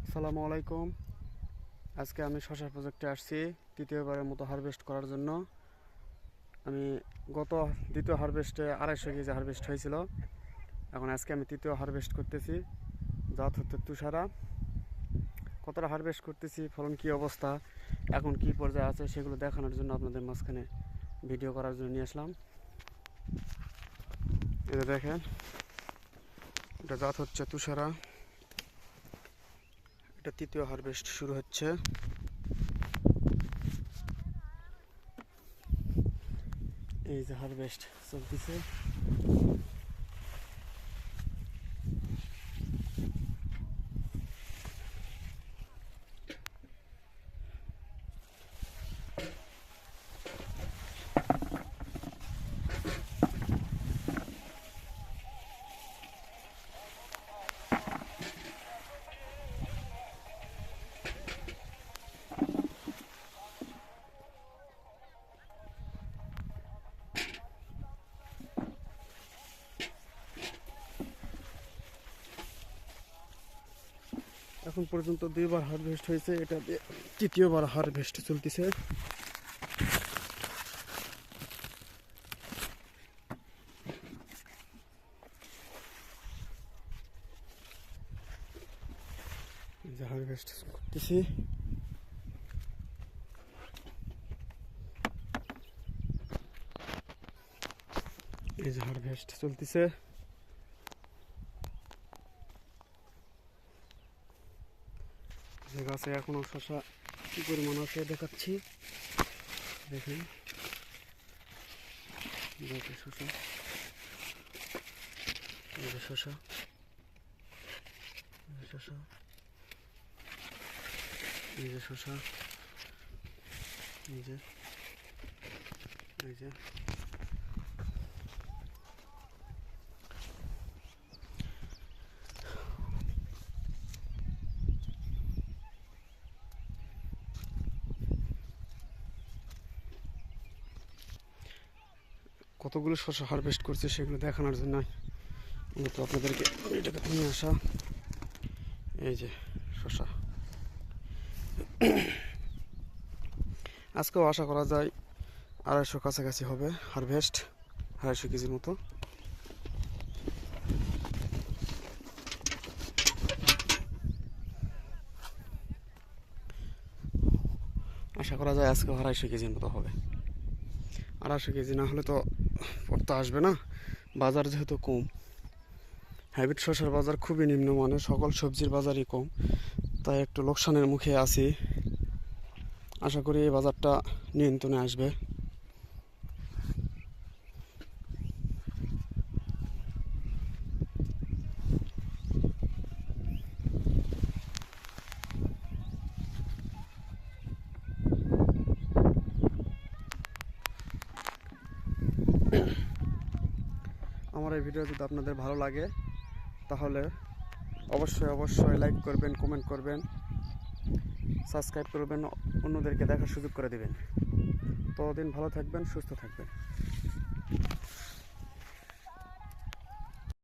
আসসালামু আলাইকুম। আজকে আমি শশা প্রজেক্টে আসছি তৃতীয়বারের মতো হারভেস্ট করার জন্য। আমি দ্বিতীয় হারভেস্টে 250 কেজি হারভেস্ট হয়েছিল। এখন আজকে আমি তৃতীয় হারভেস্ট করতেছি, জাত হচ্ছে তুষারা। কতটা হারভেস্ট করতেছি, ফলন কী অবস্থা, এখন কী পর্যায়ে আছে সেগুলো দেখানোর জন্য আপনাদের মাঝখানে ভিডিও করার জন্য নিয়ে আসলাম। এটা দেখেন, এটা জাত হচ্ছে তুষারা। এটা তৃতীয় হারভেস্ট শুরু হচ্ছে। এই যে হারভেস্ট চলতেছে। এখন পর্যন্ত দুইবার হারভেস্ট হয়েছে, এটা তৃতীয়বার হারভেস্ট চলতেছে। হারভেস্ট করতেছি। এই যে হারভেস্ট চলতেছে। যে গাছে এখনো শশা কি পরিমাণ আছে দেখাচ্ছি, দেখেন। শশা, এই যে শশা, শশা, এই যে শশা, এই যে, এই যে। কতগুলো শশা হারভেস্ট করছে সেগুলো দেখানোর জন্য মূলত আপনাদেরকে এটাকে নিয়ে আসা। এই যে শশা, আজকেও আশা করা যায় 250 কাছাকাছি হবে হারভেস্ট, 250 কেজির মতো। আশা করা যায় আজকেও 250 কেজির মতো হবে। 250 কেজি না হলে তো পড়তে আসবে না, বাজার যেহেতু কম। হাইব্রিড শসার বাজার খুবই নিম্নমানের, সকল সবজির বাজারই কম, তাই একটু লোকসানের মুখে আছি। আশা করি এই বাজারটা নিয়ন্ত্রণে আসবে। আমার এই ভিডিও যদি আপনাদের ভালো লাগে তাহলে অবশ্যই লাইক করবেন, কমেন্ট করবেন, সাবস্ক্রাইব করবেন, অন্যদেরকে দেখার সুযোগ করে দেবেন। ততদিন ভালো থাকবেন, সুস্থ থাকবেন।